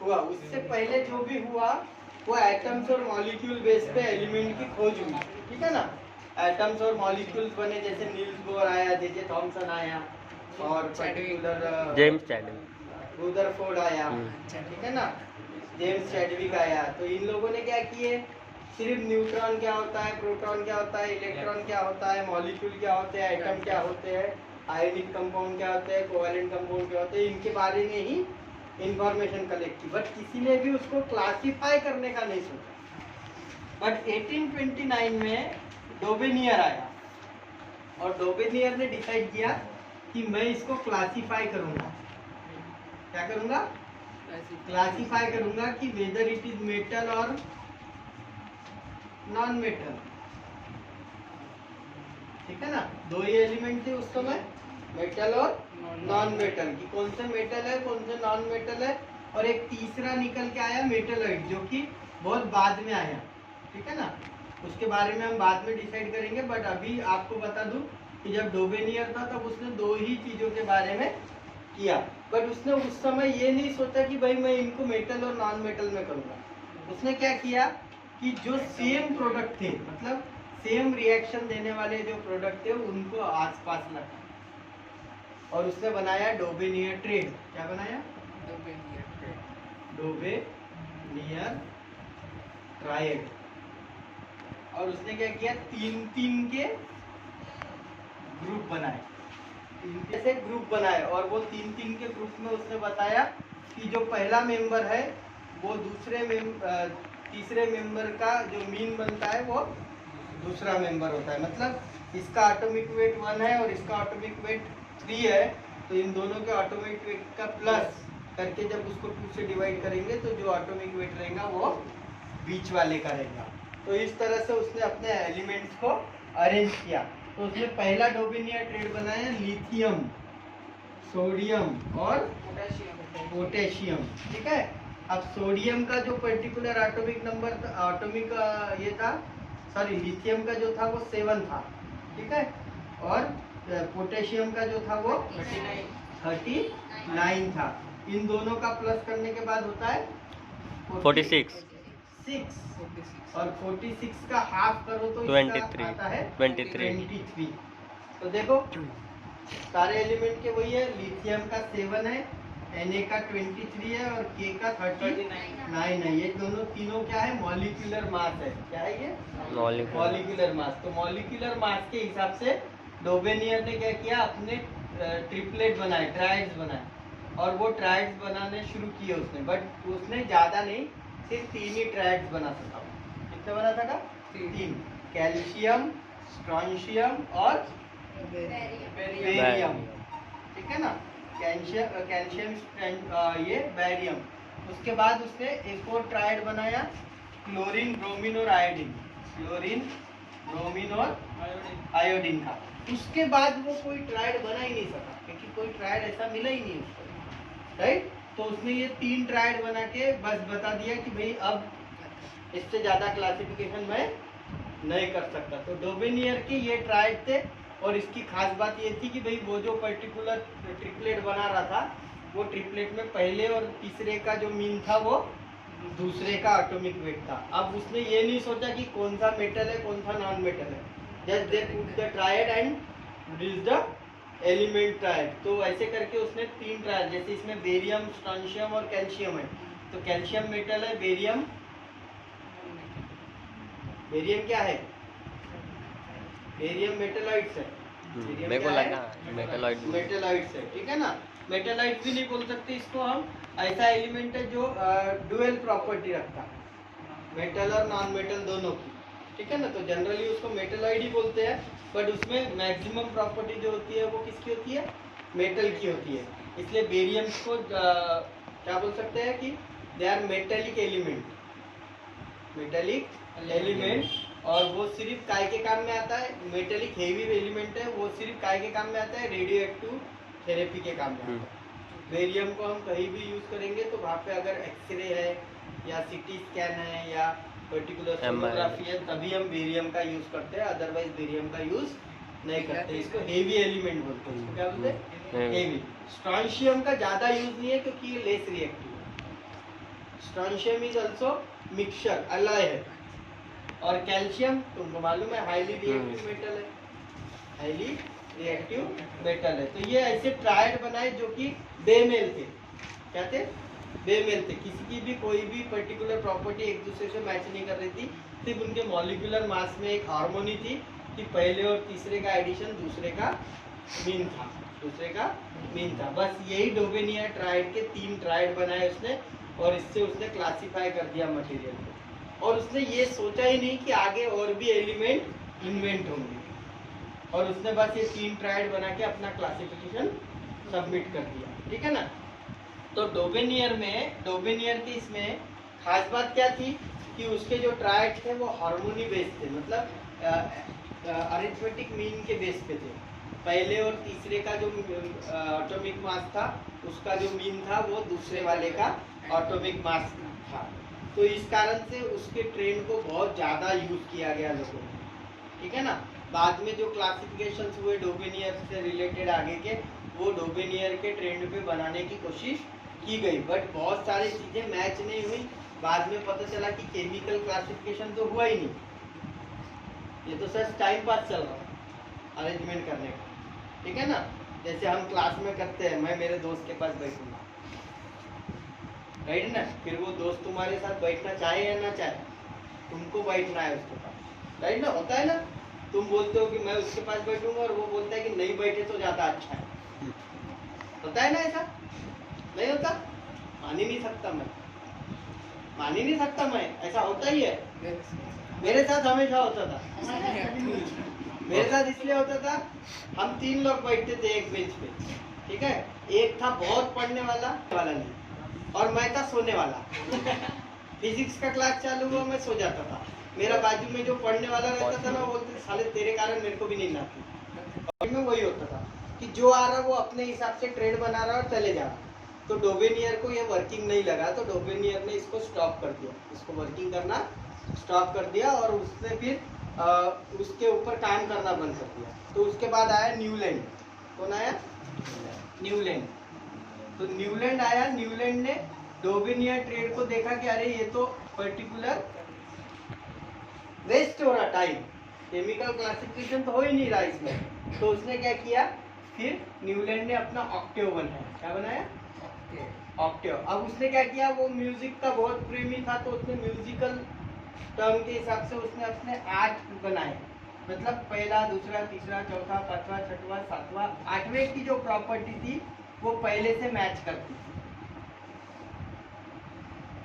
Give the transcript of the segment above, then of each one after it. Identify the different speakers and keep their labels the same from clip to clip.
Speaker 1: हुआ, उससे पहले जो भी हुआ वो एटम्स और मॉलिक्यूल बेस पे एलिमेंट की खोज हुई, ठीक है ना। एटम्स और मॉलिक्यूल्स बने, जैसे नील्स बोर आया, जे थॉमसन आया, और पर्टिकुलर
Speaker 2: जेम्स चैडविक,
Speaker 1: रुदरफोर्ड आया, ठीक है ना, जेम्स चैडविक आया। तो इन लोगों ने क्या किए, सिर्फ न्यूट्रॉन क्या होता है, प्रोटॉन क्या होता है, इलेक्ट्रॉन क्या होता है, मॉलिक्यूल क्या होते हैं, एटम क्या होते हैं, आयनिक कंपाउंड क्या होते हैं, कोवैलेंट कंपाउंड क्या होते हैं, इनके बारे में ही इंफॉर्मेशन कलेक्ट की। बट किसी ने भी उसको क्लासिफाई करने का नहीं सोचा। बट 1829 में डोबेनियर आया, और डोबेनियर ने डिसाइड किया कि मैं इसको क्लासिफाई करूंगा। क्या करूंगा? क्लासिफाई करूंगा कि वेदर इट इज मेटल और नॉन मेटल, ठीक है ना। दो ही एलिमेंट थे उस समय, मेटल और नॉन मेटल, कि कौन से मेटल है कौन से नॉन मेटल है। और एक तीसरा निकल के आया मेटलॉइड, जो कि बहुत बाद में आया, ठीक है ना। उसके बारे में हम बाद में डिसाइड करेंगे। बट अभी आपको बता दूं कि जब डोबेनियर था तब उसने दो ही चीजों के बारे में किया। बट उसने उस समय ये नहीं सोचा कि भाई मैं इनको मेटल और नॉन मेटल में करूंगा। उसने क्या किया कि जो सेम प्रोडक्ट थे, मतलब सेम रिएक्शन देने वाले जो प्रोडक्ट थे, उनको आसपास रखा, और उसने बनाया डोबेनियर ट्रेड। क्या बनाया? डोबेनियर ट्रायड। और उसने क्या किया, तीन तीन के ग्रुप बनाए, तीन से ग्रुप बनाए, और वो तीन तीन के ग्रुप में उसने बताया कि जो पहला मेंबर है वो तीसरे मेंबर का जो मीन बनता है वो दूसरा मेंबर होता है। मतलब इसका एटॉमिक वेट 1 है और इसका एटॉमिक वेट 3 है, तो इन दोनों के एटॉमिक वेट का प्लस करके जब उसको 2 से डिवाइड करेंगे तो जो एटॉमिक वेट रहेगा वो बीच वाले का रहेगा। तो इस तरह से उसने अपने एलिमेंट्स को अरेंज किया। तो उसने पहला डोबेनियर ट्रेड बनाया, लिथियम, सोडियम और पोटेशियम, ठीक है। अब सोडियम का जो पर्टिकुलर एटॉमिक नंबर, एटॉमिक ये था, सॉरी लिथियम का जो था वो 7 था, ठीक है। और पोटेशियम का जो था वो 39 था। इन दोनों का प्लस करने के बाद होता है
Speaker 2: 46,
Speaker 1: 6, और 46 का हाफ करो तो
Speaker 2: 23,
Speaker 1: इसका आता है
Speaker 2: 23।
Speaker 1: तो देखो सारे एलिमेंट के वही है, लिथियम का 7 है, Na का 23 है, और K का 39 है। ये दोनों तीनों क्या है, मॉलिक्यूलर मास है। क्या है ये? Molecular mass. तो मॉलिक्यूलर मास के हिसाब से डोबेनियर ने क्या किया, अपने ट्रिपलेट बनाए, ट्राइड्स बनाए, और वो ट्राइड्स बनाने शुरू किए उसने। बट उसने ज्यादा नहीं, सिर्फ 3 ही ट्राइड्स बना सका। कितने बना सका? 3, कैल्शियम, स्ट्रोंशियम और बेरियम, ठीक है ना। कैल्शियम ये बेरियम। उसके बाद उसने एक और ट्राइड बनाया, क्लोरीन, ब्रोमीन और आयोडीन, क्लोरीन, ब्रोमीन और आयोडीन का। उसके बाद वो कोई ट्राइड बना ही नहीं सका, क्योंकि कोई ट्राइड ऐसा मिला ही नहीं उसको, राइट। तो उसने ये 3 ट्राइड बना के बस बता दिया कि भाई अब इससे ज्यादा क्लासिफिकेशन मैं नहीं कर सकता। तो डोबेनियर के ये ट्राइड थे, और इसकी खास बात ये थी कि भाई वो जो पर्टिकुलर ट्रिपलेट बना रहा था, वो ट्रिपलेट में पहले और तीसरे का जो मीन था वो दूसरे का एटॉमिक वेट था। अब उसने ये नहीं सोचा कि कौन सा मेटल है कौन सा नॉन मेटल है, just they put the triad and release the element triad. तो ऐसे करके उसने 3 ट्रायड, जैसे इसमें बेरियम, स्ट्रोंशियम और कैल्शियम है, तो कैल्शियम मेटल है, बेरियम क्या है? बेरियम मेटलॉइड्स है।
Speaker 2: मेरे को लगा
Speaker 1: मेटलॉइड्स है, ठीक है ना। मेटलॉइड्स भी नहीं बोल सकते इसको हम, ऐसा एलिमेंट है जो डुअल प्रॉपर्टी रखता है, मेटल और नॉन मेटल दोनों की, ठीक है ना। तो जनरली उसको मेटलॉइड ही बोलते हैं, बट उसमें मैक्सिमम प्रॉपर्टी जो होती है वो किसकी होती है? मेटल की होती है। इसलिए बेरियम्स को क्या बोल सकते हैं कि दे आर मेटेलिक एलिमेंट, और वो सिर्फ काय के काम में आता है, मेटेलिक हेवी एलिमेंट है, वो सिर्फ काय के काम में आता है, रेडियो एक्टिव थेरेपी के काम में आता है। बेरियम को हम कहीं भी यूज करेंगे तो वहाँ पे अगर एक्सरे है या सीटी स्कैन है या पर्टिकुलर सोनोग्राफी है, तभी हम बेरियम का यूज करते हैं, अदरवाइज बेरियम का यूज नहीं करते। इसको हेवी एलिमेंट बोलते हैं। इसको क्या बोलते हैं? हेवी। स्ट्रोंशियम का ज्यादा यूज नहीं है क्योंकि ये लेस रिएक्टिव है, strontium is also mixture, alloy है। और कैल्शियम तुमको मालूम है हाईली रिएक्टिव मेटल है, हाईली रिएक्टिव मेटल है। तो ये ऐसे ट्रायड बनाए जो कि बेमेल थे। क्या थे? बेमेल थे। किसी की भी कोई भी पर्टिकुलर प्रॉपर्टी एक दूसरे से मैच नहीं कर रही थी, सिर्फ उनके मॉलिक्यूलर मास में एक हार्मोनी थी कि पहले और तीसरे का एडिशन दूसरे का मीन था, दूसरे का मीन था। बस यही डोबेनियर ट्रायड के 3 ट्रायड बनाए उसने, और इससे उसने क्लासिफाई कर दिया मटेरियल को। और उसने ये सोचा ही नहीं कि आगे और भी एलिमेंट इन्वेंट होंगे, और उसने बस ये 3 ट्रायड बना के अपना क्लासिफिकेशन सबमिट कर दिया। ठीक है ना? तो डोबेनियर के इसमें खास बात क्या थी कि उसके जो ट्रायड थे वो हार्मोनी बेस थे, मतलब अरिथमेटिक मीन के बेस पे थे। पहले और तीसरे का जो एटॉमिक मास था उसका जो मीन था वो दूसरे वाले का एटॉमिक मास था। तो इस कारण से उसके ट्रेंड को बहुत ज़्यादा यूज किया गया लोगों ने। ठीक है ना? बाद में जो क्लासिफिकेशंस हुए डोबेनियर से रिलेटेड आगे के, वो डोबेनियर के ट्रेंड पे बनाने की कोशिश की गई, बट बहुत सारी चीज़ें मैच नहीं हुई। बाद में पता चला कि केमिकल क्लासिफिकेशन तो हुआ ही नहीं, ये तो सर टाइम पास चल रहा अरेंजमेंट करने का। ठीक है ना? जैसे हम क्लास में करते हैं, मैं मेरे दोस्त के पास बैठूंगा, राइट ना? फिर वो दोस्त तुम्हारे साथ बैठना चाहे या ना चाहे, तुमको बैठना है उसके पास, राइट ना? होता है ना? तुम बोलते हो कि मैं उसके पास बैठूंगा, और वो बोलता है कि नहीं बैठे तो ज्यादा अच्छा है। होता है ना ऐसा? नहीं होता? मान ही नहीं सकता मैं, मान ही नहीं सकता मैं, ऐसा होता ही है। मेरे साथ हमेशा होता था। मेरे साथ इसलिए होता था, हम 3 लोग बैठते थे एक बेंच पे। ठीक है? एक था बहुत पढ़ने वाला नहीं, और मैं था सोने वाला। फिजिक्स का क्लास चालू हुआ, मैं सो जाता था। मेरा बाजू में जो पढ़ने वाला रहता था ना, वो बोलते साले तेरे कारण मेरे को भी नींद आती। और में वही होता था कि जो आ रहा वो अपने हिसाब से ट्रेड बना रहा और चले जा रहा। तो डोबेनियर को ये वर्किंग नहीं लगा, तो डोबेनियर ने इसको स्टॉप कर दिया, इसको वर्किंग करना स्टॉप कर दिया, और उसने फिर उसके ऊपर काम करना बंद कर दिया। तो उसके बाद आया न्यूलैंड। कौन आया? न्यूलैंड। तो न्यूलैंड आया, न्यूलैंड ने डोबेनियर ट्रेड को देखा कि अरे ये तो पर्टिकुलर वेस्ट हो रहा टाइम, केमिकल क्लासिफिकेशन तो हो ही नहीं रहा इसमें। तो उसने क्या किया, फिर न्यूलैंड ने अपना ऑक्टेव बनाया। क्या बनाया? ऑक्टेव। अब उसने क्या किया, वो म्यूजिक का बहुत प्रेमी था, तो उसने म्यूजिकल टर्म के हिसाब से उसने अपने 8 बनाए, मतलब पहला, दूसरा, तीसरा, चौथा, पांचवा, छठवां, सातवां, 8वें की जो प्रॉपर्टी थी वो पहले से मैच करती थी।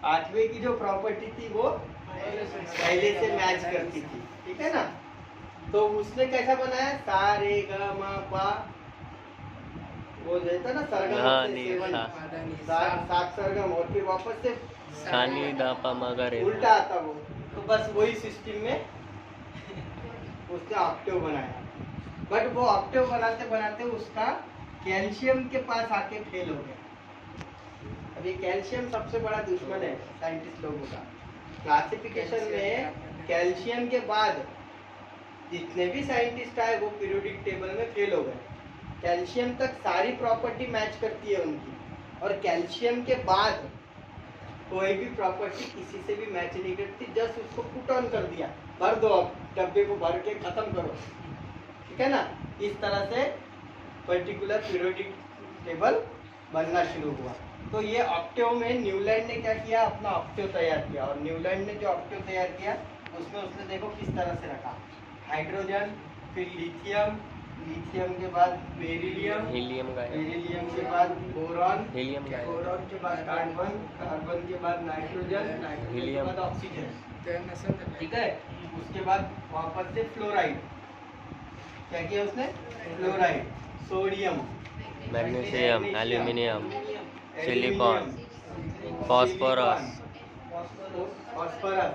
Speaker 1: 8वें की जो प्रॉपर्टी थी वो पहले से मैच करती थी। ठीक है ना? तो उसने कैसा बनाया, सा रे ग म पा, वो रहता ना सरगम से 7 सरगम, और फिर वापस से
Speaker 2: सानी दा पा मा गा रे,
Speaker 1: उल्टा आता वो। तो बस वही सिस्टम में उसने ऑक्टेव बनाया, बट वो ऑक्टेव बनाते बनाते उसका कैल्शियम के पास आके फेल हो गया। अब ये कैल्शियम सबसे बड़ा दुश्मन है साइंटिस्ट लोगों का। क्लासिफिकेशन में कैल्शियम के बाद जितने भी साइंटिस्ट आए वो पीरियोडिक टेबल में फेल हो गए। कैल्शियम तक सारी प्रॉपर्टी मैच करती है उनकी, और कैल्शियम के बाद कोई भी प्रॉपर्टी किसी से भी मैच नहीं करती। जस्ट उसको पुट ऑन कर दिया, भर दो, अब डब्बे को भर के खत्म करो। ठीक है ना? इस तरह से पर्टिकुलर पीरियोडिक टेबल बनना शुरू हुआ। तो ये ऑक्टेव में न्यूलैंड ने क्या किया, अपना ऑक्टेव तैयार किया। और न्यूलैंड ने जो ऑक्टेव तैयार किया उसमें उसने देखो किस तरह से रखा, हाइड्रोजन, फिर लिथियम, लिथियम के बाद बेरिलियम,
Speaker 2: हीलियम का है,
Speaker 1: बेरिलियम के बाद बोरॉन,
Speaker 2: हीलियम का है,
Speaker 1: बोरॉन के बाद कार्बन, कार्बन के बाद नाइट्रोजन, नाइट्रोजन के
Speaker 2: हीलियम,
Speaker 1: बाद ऑक्सीजन। ठीक है? उसके बाद वापस से फ्लोराइड, क्या किया उसने, fluoride, sodium,
Speaker 2: magnesium, aluminium, silicon, phosphorus,
Speaker 1: phosphorus,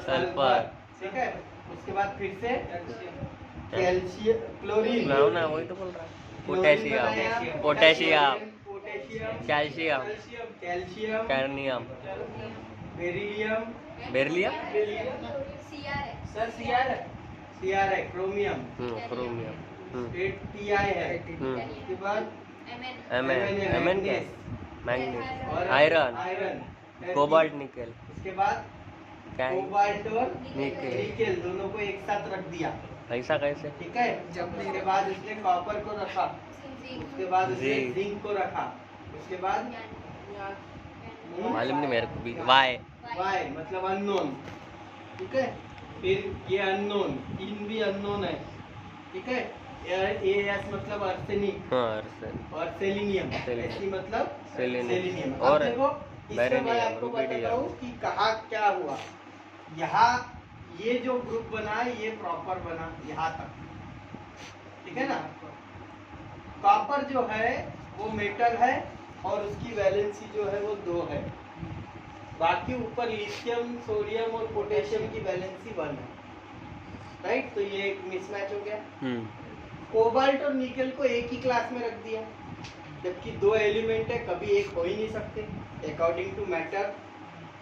Speaker 2: sulphur,
Speaker 1: ठीक है? उसके बाद फिर से कैल्शियम, क्लोरीन,
Speaker 2: ना वही तो बोल रहा है, potassium, potassium, calcium,
Speaker 1: calcium,
Speaker 2: cadmium,
Speaker 1: beryllium,
Speaker 2: beryllium,
Speaker 1: sir CR है, क्रोमियम,
Speaker 2: क्रोमियम,
Speaker 1: फिर टीआई है, उसके बाद
Speaker 2: एमएन क्या है? मैंगनीज,
Speaker 1: और
Speaker 2: आयरन,
Speaker 1: आयरन,
Speaker 2: कोबाल्ट, निकेल,
Speaker 1: उसके बाद
Speaker 2: क्या है?
Speaker 1: कोबाल्ट और
Speaker 2: निकेल।
Speaker 1: निकेल दोनों को एक साथ रख दिया,
Speaker 2: ऐसा कैसे?
Speaker 1: ठीक है। उसके बाद उसने कॉपर को रखा, उसके बाद उसने
Speaker 2: जी।
Speaker 1: जिंक को रखा, उसके बाद
Speaker 2: मालूम नहीं मेरे को भी। वाई,
Speaker 1: वाई मतलब अननोन, ठीक है। फिर ये अननोन, तीन भी अननोन है, ठीक है। एएस मतलब आर्सेनिक
Speaker 2: हाँ आर्सेनिक,
Speaker 1: और सेलिनियम,
Speaker 2: सेलिनियम।
Speaker 1: ऐसी मतलब
Speaker 2: सेलिनियम।
Speaker 1: सेलिनियम।
Speaker 2: और
Speaker 1: अब देखो इसमें मैं
Speaker 2: बेरेनियम,
Speaker 1: आपको बताता
Speaker 2: रुबिडियम।
Speaker 1: हूँ कि कहाँ क्या हुआ। यहाँ ये जो ग्रुप बना है ये प्रॉपर बना यहाँ तक, ठीक है ना। कॉपर जो है वो मेटल है और उसकी वैलेंसी जो है वो 2 है, बाकी ऊपर लिथियम, सोडियम और पोटेशियम की वैलेंसी 1 है, राइट। तो ये एक मिसमैच हो गया। कोबाल्ट और निकेल को एक ही क्लास में रख दिया, जबकि 2 एलिमेंट है, कभी एक हो ही नहीं सकते अकॉर्डिंग टू मैटर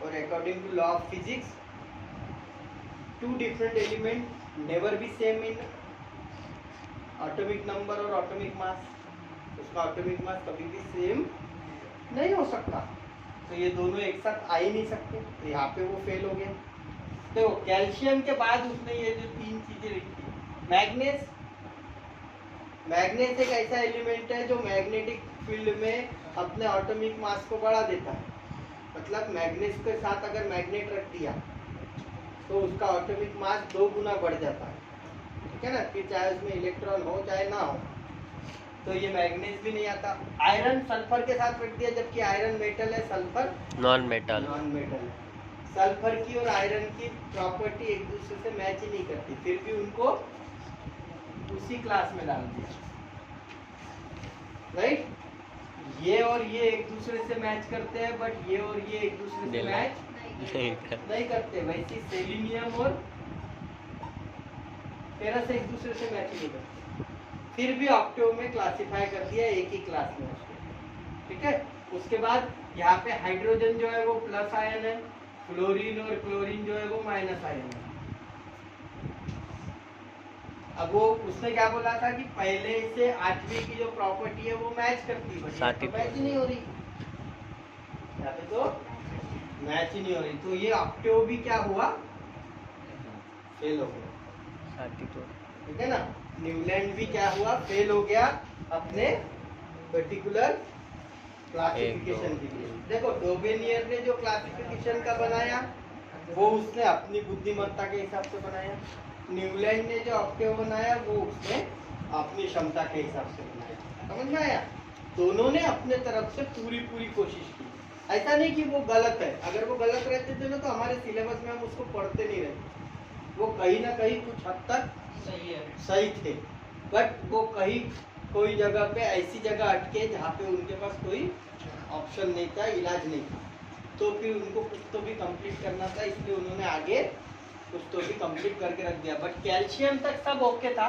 Speaker 1: और according to law of physics. 2 different element never be same in atomic number और एटॉमिक मास, उसका एटॉमिक मास कभी भी सेम नहीं हो सकता। तो ये दोनों एक साथ आ ही नहीं सकते, तो यहाँ पे वो फेल हो गया। तो कैल्शियम के बाद उसने ये जो 3 चीजें लिखी। मैग्नीज, मैग्नीज एक ऐसा एलिमेंट है जो मैग्नेटिक फील्ड में अपने एटॉमिक मास को बढ़ा देता है, मतलब मैग्नीज के साथ अगर मैग्नेट रख दिया तो उसका एटॉमिक मास 2 गुना बढ़ जाता है, ठीक है ना। फिर चाहे उसमें इलेक्ट्रॉन हो चाहे ना हो, तो ये मैग्नीज भी नहीं आता। आयरन सल्फर के साथ रख दिया, जबकि आयरन मेटल है, sulphur
Speaker 2: non metal.
Speaker 1: Non metal है। सल्फर की और आयरन की प्रॉपर्टी एक दूसरे से मैच ही नहीं करती, फिर भी उनको उसी क्लास में डाल दिया, राइट। ये और ये एक दूसरे से मैच करते हैं, बट ये और ये एक दूसरे से मैच नहीं करते। वैसे सेलिनियम और फेरस एक दूसरे से मैच नहीं करते, फिर भी ऑक्टेव में क्लासिफाई कर दिया एक ही क्लास में उसको, ठीक है। उसके बाद यहाँ पे हाइड्रोजन जो है वो प्लस आयन है, फ्लोरीन और क्लोरीन जो है वो माइनस आयन है। अब वो उसने क्या बोला था कि पहले से 8वीं की जो प्रॉपर्टी है वो मैच करती है, तो मैच ही नहीं हो रही, यहाँ पे तो मैच ही नहीं हो रही। तो ये ऑक्टेव भी क्या हुआ, फेल हो गया, ठीक है ना। न्यूलैंड भी क्या हुआ, फेल हो गया अपने पर्टिकुलर क्लासिफिकेशन के लिए। देखो डोबेनियर ने जो क्लासिफिकेशन का बनाया वो उसने अपनी बुद्धिमत्ता के हिसाब से बनाया, न्यूलैंड ने जो ऑक्टेव बनाया वो उसने अपनी क्षमता के हिसाब से बनाया, समझ में आया। दोनों ने अपने तरफ से पूरी कोशिश की, ऐसा नहीं कि वो गलत है। अगर वो गलत रहते थे ना तो हमारे सिलेबस में हम उसको पढ़ते नहीं रहते। वो कहीं ना कहीं कुछ हद तक सही थे, बट वो कहीं कोई जगह पे ऐसी जगह अटके जहाँ पे उनके पास कोई ऑप्शन नहीं था, इलाज नहीं था, तो फिर उनको कुछ तो भी कंप्लीट करना था, इसलिए उन्होंने आगे कुछ तो भी कंप्लीट करके रख दिया। बट कैल्शियम तक सब ओके था,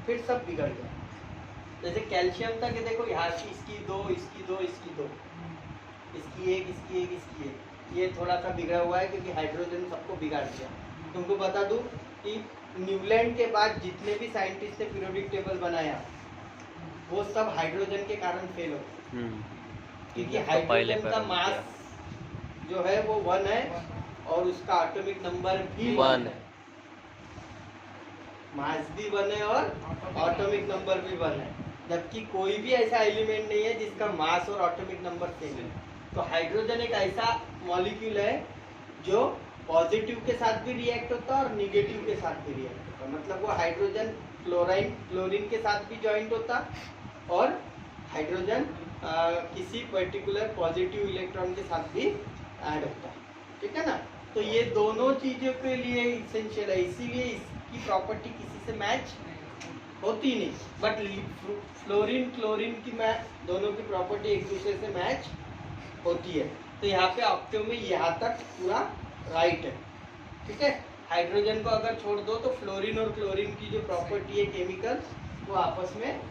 Speaker 1: फिर सब बिगड़ गया। जैसे कैल्शियम तक देखो यहाँ की इसकी 2, इसकी 2, इसकी 2, इसकी 1, इसकी 1, इसकी 1, ये थोड़ा सा बिगड़ा हुआ है क्योंकि हाइड्रोजन सबको बिगाड़ दिया। तुमको बता दूं कि न्यूलैंड के बाद जितने भी साइंटिस्ट ने पीरियोडिक टेबल बनाया वो सब हाइड्रोजन के कारण फेल हो गए, क्योंकि हाइड्रोजन का मास जो है वो 1 है और उसका एटॉमिक नंबर भी 1 है, मास भी 1 है और एटॉमिक नंबर भी 1 है, जबकि कोई भी ऐसा एलिमेंट नहीं है जिसका मास और एटॉमिक नंबर सेम है। तो हाइड्रोजन एक ऐसा मॉलिक्यूल है जो पॉजिटिव के साथ भी रिएक्ट होता है और निगेटिव के साथ भी रिएक्ट होता है, मतलब वो हाइड्रोजन क्लोरीन के साथ भी जॉइंट होता और हाइड्रोजन किसी पर्टिकुलर पॉजिटिव इलेक्ट्रॉन के साथ भी ऐड होता है, ठीक है ना। तो ये दोनों चीजों के लिए इसेंशियल है, इसीलिए इसकी प्रॉपर्टी किसी से मैच होती नहीं। बट फ्लोरीन क्लोरीन की दोनों की प्रॉपर्टी एक दूसरे से मैच होती है। तो यहाँ पे ऑक्टेव में यहाँ तक पूरा राइट है, ठीक है। हाइड्रोजन को अगर छोड़ दो तो फ्लोरीन और क्लोरीन की जो प्रॉपर्टी है केमिकल वो आपस में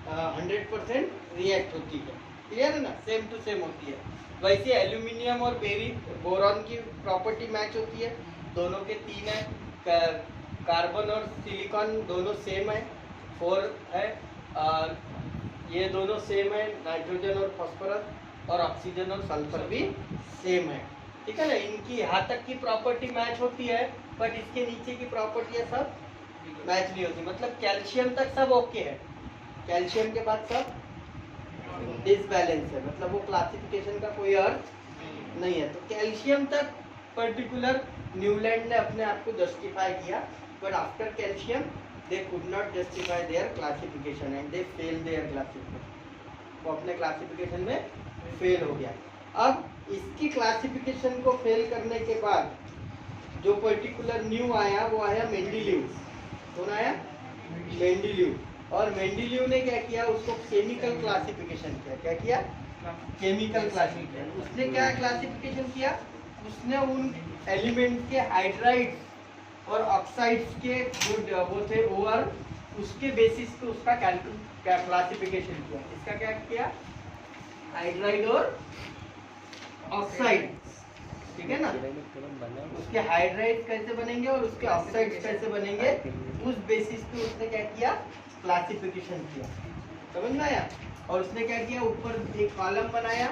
Speaker 1: 100% रिएक्ट होती है, क्लियर है ना, सेम टू सेम होती है। वैसे एल्यूमिनियम और बोरॉन की प्रॉपर्टी मैच होती है, दोनों के 3 है, कार्बन और सिलिकॉन दोनों सेम है, 4 है, ये दोनों सेम है, नाइट्रोजन और फास्फोरस और ऑक्सीजन और सल्फर भी सेम है, ठीक है ना। इनकी यहाँ तक की प्रॉपर्टी मैच होती है, बट इसके नीचे की प्रॉपर्टी सब मैच नहीं होती। मतलब कैल्शियम तक सब ओके है, कैल्शियम के बाद सब डिसबैलेंस है, मतलब वो क्लासिफिकेशन का कोई अर्थ नहीं है। तो कैल्शियम तक पर्टिकुलर न्यूलैंड ने अपने आप को जस्टिफाई किया, but after calcium they could not justify there classification and they fail there classification. वो अपने क्लासिफिकेशन में फेल हो गया। अब इसकी क्लासिफिकेशन को फेल करने के बाद जो पर्टिकुलर न्यू आया वो आया मेंडेलीव। कौन आया? मेंडेलीव। और मेंडेलीव ने क्या किया, उसको केमिकल क्लासिफिकेशन किया। क्या किया? Chemical classification. उसने क्या क्लासिफिकेशन किया, उसने उन एलिमेंट के हाइड्राइड्स और ऑक्साइड्स के जो वो थे ओवर, उसके बेसिस पे उसका क्लासिफिकेशन किया। इसका क्या किया? हाइड्राइड और ऑक्साइड, ठीक है ना। उसके हाइड्राइड कैसे बनेंगे और उसके ऑक्साइड कैसे बनेंगे, उस बेसिस पे उसने क्या किया, क्लासिफिकेशन किया। समझ में आया? और उसने क्या किया, ऊपर एक कॉलम बनाया,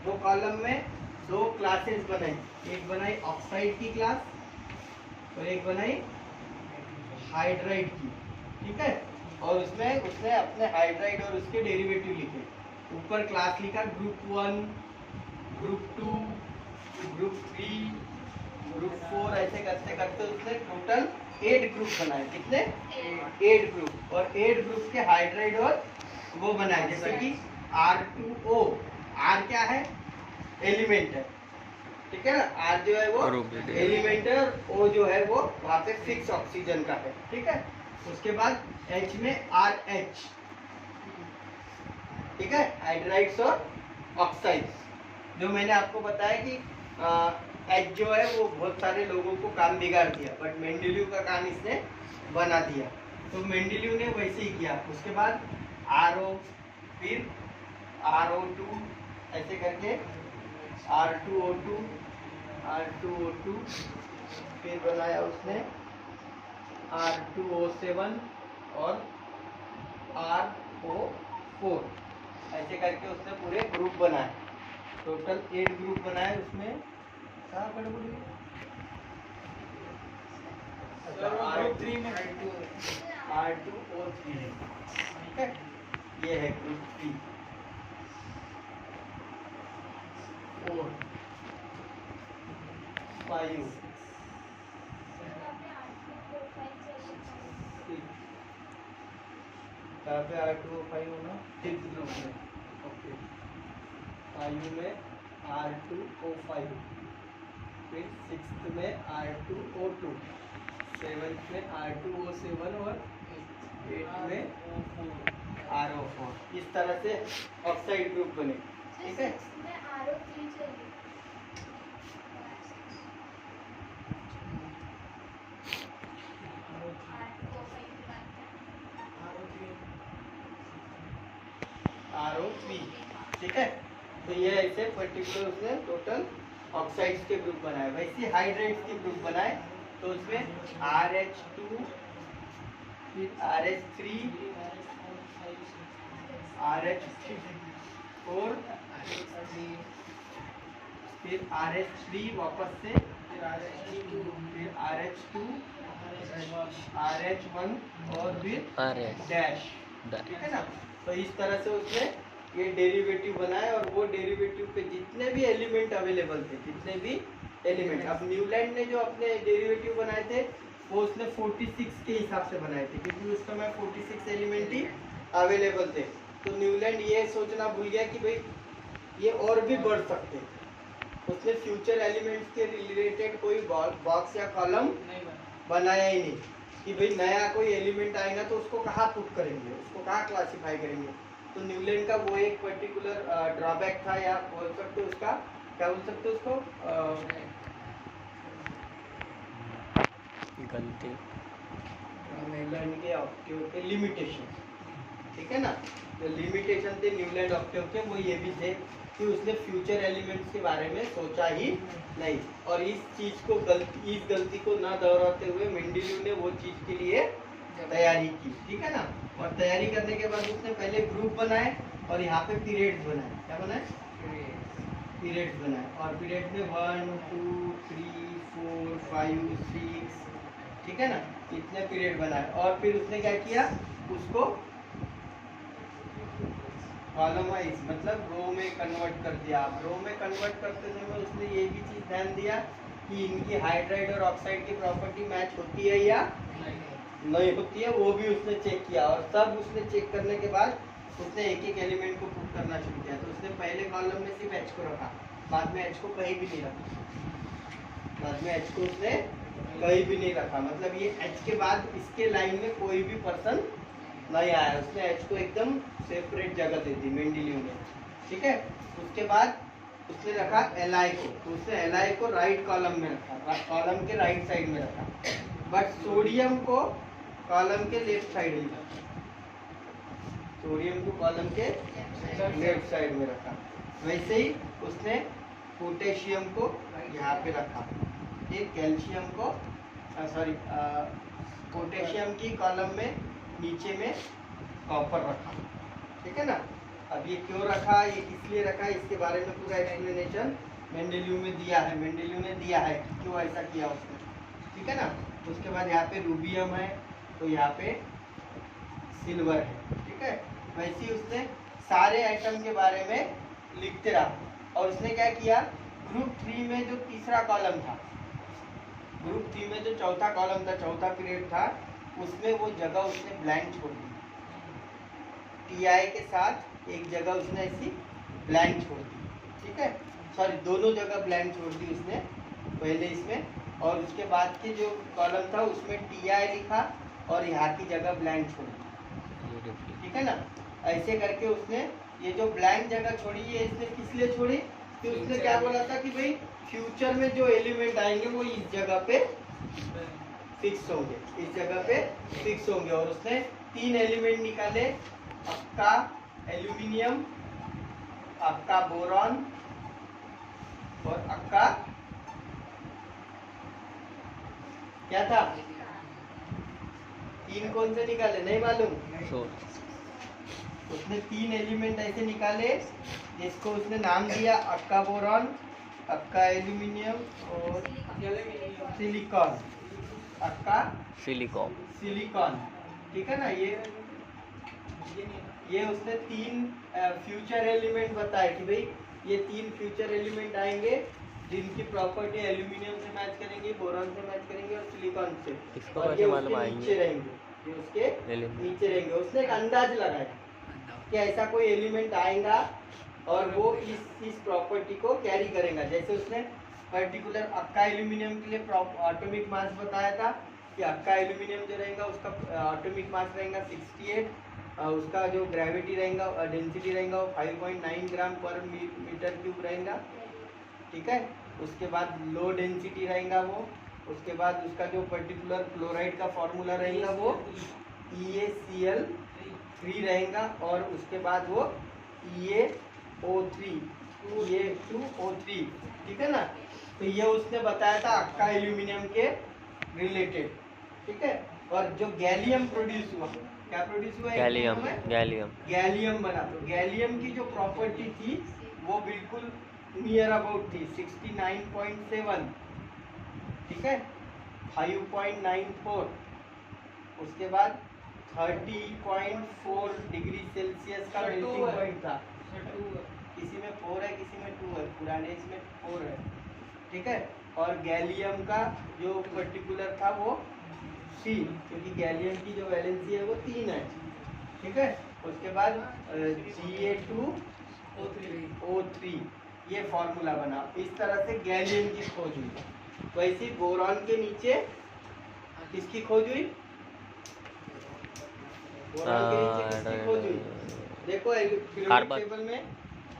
Speaker 1: वो कॉलम में दो क्लासेस बनाई। एक बनाई ऑक्साइड की क्लास और एक बनाई हाइड्राइड की, ठीक है। और उसमें उसने अपने हाइड्राइड और उसके डेरिवेटिव लिखे। ऊपर क्लास लिखा ग्रुप 1, ग्रुप 2, ग्रुप 3, ग्रुप 4, ऐसे करते करते उसने टोटल 8 ग्रुप बनाए। कितने? 8 ग्रुप। और 8 ग्रुप के हाइड्राइड और वो बनाए, जैसे कि R2O। R क्या है? एलिमेंट है, ठीक है ना। R जो है वो एलिमेंट है, और O जो है वो वहाँ पे फिक्स ऑक्सीजन का है, ठीक है। उसके बाद H में RH, ठीक है, हाइड्राइड्स और ऑक्साइड्स। जो मैंने आपको बताया कि H जो है वो बहुत सारे लोगों को काम बिगाड़ दिया, बट मेंडेलीव का काम इसने बना दिया। तो मेंडेलीव ने वैसे ही किया। उसके बाद RO, फिर RO2, ऐसे करके R2O2, R2O2, फिर बनाया उसने R2O7 और RO4, ऐसे करके उसने पूरे ग्रुप बनाए। टोटल 8 ग्रुप बनाए। उसमें कहाँ गड़बड़ी है? R3 में R2O3, ठीक है। ये है ग्रुप 3, 4, 5, 6। कहाँ पे R2O5 होना? 6th ग्रुप में, ओके। 5 में R2O5, फिर 6th में R2O2, 7th में R2O7 और 8th में RO4। इस तरह से ऑक्साइड ग्रुप बने, ठीक है। RO3, ठीक है। तो ये ऐसे पर्टिकुलर उसने टोटल ऑक्साइड्स के ग्रुप बनाए। वैसे हाइड्राइड्स के ग्रुप बनाए, तो उसमें RH2, फिर RH3, RH4, फिर RH3 वापस से, फिर RH2, RH1 और फिर डैश, ठीक है ना। तो इस तरह से उसने ये डेरिवेटिव बनाए, और वो डेरिवेटिव पे जितने भी एलिमेंट अवेलेबल थे, जितने भी एलिमेंट, अब न्यूलैंड ने जो अपने डेरिवेटिव बनाए थे वो उसने 46 के हिसाब से बनाए थे, क्योंकि उस समय 46 एलिमेंट ही अवेलेबल थे। तो न्यूलैंड ये सोचना भूल गया कि भाई ये और भी बढ़ सकते। उसने फ्यूचर एलिमेंट्स के रिलेटेड कोई बॉक्स या कॉलम बनाया ही नहीं, कि भाई नया कोई एलिमेंट आएगा तो उसको कहाँ पुट करेंगे, उसको कहाँ क्लासिफाई करेंगे। तो न्यूलैंड का वो एक पर्टिकुलर ड्रॉबैक था, या बोल सकते उसका, क्या बोल सकते उसको,
Speaker 2: गलती,
Speaker 1: न्यूलैंड के ऑक्टेव के लिमिटेशन, ठीक है ना। तो लिमिटेशन थे न्यूलैंड ऑक्टेव के, वो ये भी थे कि उसने फ्यूचर एलिमेंट्स के बारे में सोचा ही नहीं। और इस गलती को ना दोहराते हुए मेंडेलीव ने वो चीज के लिए तैयारी की, ठीक है ना। और तैयारी करने के बाद उसने पहले ग्रुप बनाए, और यहाँ पे पीरियड्स बनाए। क्या बनाए? पीरियड्स बनाए। और पीरियड में 1 2 3 4 5 6, ठीक है ना, इतने पीरियड बनाए। और फिर उसने क्या किया, उसको कॉलम वाइज मतलब रो में कन्वर्ट कर दिया। रो में कन्वर्ट करते समय उसने ये भी चीज ध्यान दिया कि इनकी हाइड्राइड और ऑक्साइड की प्रॉपर्टी मैच होती है या नहीं होती है, वो भी उसने चेक किया। और सब उसने चेक करने के बाद उसने एक एक एलिमेंट को प्रूव करना शुरू किया। तो उसने पहले कॉलम में सिर्फ एच को रखा, बाद में एच को कहीं भी नहीं रखा। बाद में एच को उसने कहीं भी नहीं रखा, मतलब ये एच के बाद इसके लाइन में कोई भी पर्सन नहीं आया। उसने एच को एकदम सेपरेट जगह दे दी मेंडेलिव ने, ठीक है। उसके बाद उसने रखा एल को, तो उसने एल को राइट कॉलम में रखा, कॉलम के राइट साइड में रखा, बट सोडियम को कॉलम के लेफ्ट साइड में रखा। सोडियम को कॉलम के लेफ्ट साइड में रखा। वैसे ही उसने पोटेशियम को यहाँ पे रखा, फिर कैल्शियम को पोटेशियम की कॉलम में नीचे में कॉपर रखा, ठीक है ना। अब ये क्यों रखा, ये किस लिए रखा, इसके बारे में पूरा एक्सप्लेनेशन मेंडेलिव में दिया है, मेंडेलिव ने दिया है कि क्यों ऐसा किया उसने, ठीक है ना। उसके बाद यहाँ पे रूबियम है, तो यहाँ पे सिल्वर है, ठीक है। वैसे ही उसने सारे एटम के बारे में लिखते रहा। और उसने क्या किया, ग्रुप 3 में जो तीसरा कॉलम था, ग्रुप 3 में जो चौथा कॉलम था, चौथा पीरियड था, उसमें वो जगह उसने ब्लैंक छोड़ दी। टीआई के साथ एक जगह उसने ऐसी ब्लैंक छोड़ दी, ठीक है। सॉरी, दोनों जगह ब्लैंक छोड़ दी उसने पहले इसमें, और उसके बाद के जो कॉलम था उसमें टीआई लिखा और यहाँ की जगह ब्लैंक छोड़ दी, ठीक है ना। ऐसे करके उसने ये जो ब्लैंक जगह छोड़ी है, इसने किस लिए छोड़ी, कि उसने क्या बोला था कि भाई फ्यूचर में जो एलिमेंट आएंगे वो इस जगह पे फिक्स होंगे, इस जगह पे फिक्स होंगे। और उसने 3 एलिमेंट निकाले, आपका एल्यूमिनियम, आपका बोरॉन और आपका क्या था, 3 कौन से निकाले नहीं मालूम। उसने 3 एलिमेंट ऐसे निकाले जिसको उसने नाम दिया आपका बोरॉन, आपका एल्यूमिनियम और सिलिकॉन, आपका सिलिकॉन, ठीक है ना। ये उसने 3 फ्यूचर एलिमेंट बताए कि भाई ये 3 फ्यूचर एलिमेंट आएंगे जिनकी प्रॉपर्टी एल्यूमिनियम से मैच करेंगे, बोरॉन से मैच करेंगे और सिलिकॉन से, और ये उसके नीचे रहेंगे, ये उसके नीचे रहेंगे। उसने एक अंदाज लगाया कि ऐसा कोई एलिमेंट आएगा और वो इस प्रॉपर्टी को कैरी करेगा। जैसे उसने पर्टिकुलर अक्का एल्यूमिनियम के लिए एटॉमिक मास बताया था कि अक्का एल्यूमिनियम जो रहेगा उसका एटॉमिक मास रहेगा 68, उसका जो ग्रेविटी रहेगा, डेंसिटी रहेगा वो 5.9 ग्राम पर मीटर क्यूब रहेगा, ठीक है। उसके बाद लो डेंसिटी रहेगा वो, उसके बाद उसका जो पर्टिकुलर क्लोराइड का फॉर्मूला रहेगा वो EaCl3 रहेगा, और उसके बाद वो EaO3, ठीक है ना। तो ये उसने बताया था अक्का एल्यूमिनियम के रिलेटेड, ठीक है। और जो गैलियम प्रोड्यूस हुआ, क्या प्रोड्यूस हुआ, गैलियम बना। तो गैलियम की जो प्रॉपर्टी थी वो बिल्कुल नियर अबाउट थी 69.7, ठीक है, 5.94, उसके बाद 30.4 डिग्री सेल्सियस का मेल्टिंग पॉइंट था। किसी में 4 है, किसी में 2 है, पुराने इसमें 4 है, ठीक है। और गैलियम का जो पर्टिकुलर था वो C, क्योंकि गैलियम की जो वैलेंसी है वो 3 है, ठीक है। उसके बाद Ga2O3 ये फॉर्मूला बना। इस तरह से गैलियम की खोज हुई। वैसे बोरॉन के नीचे किसकी खोज हुई, बोरॉन के नीचे किसकी खोज हुई, देखो पीरियोडिक टेबल में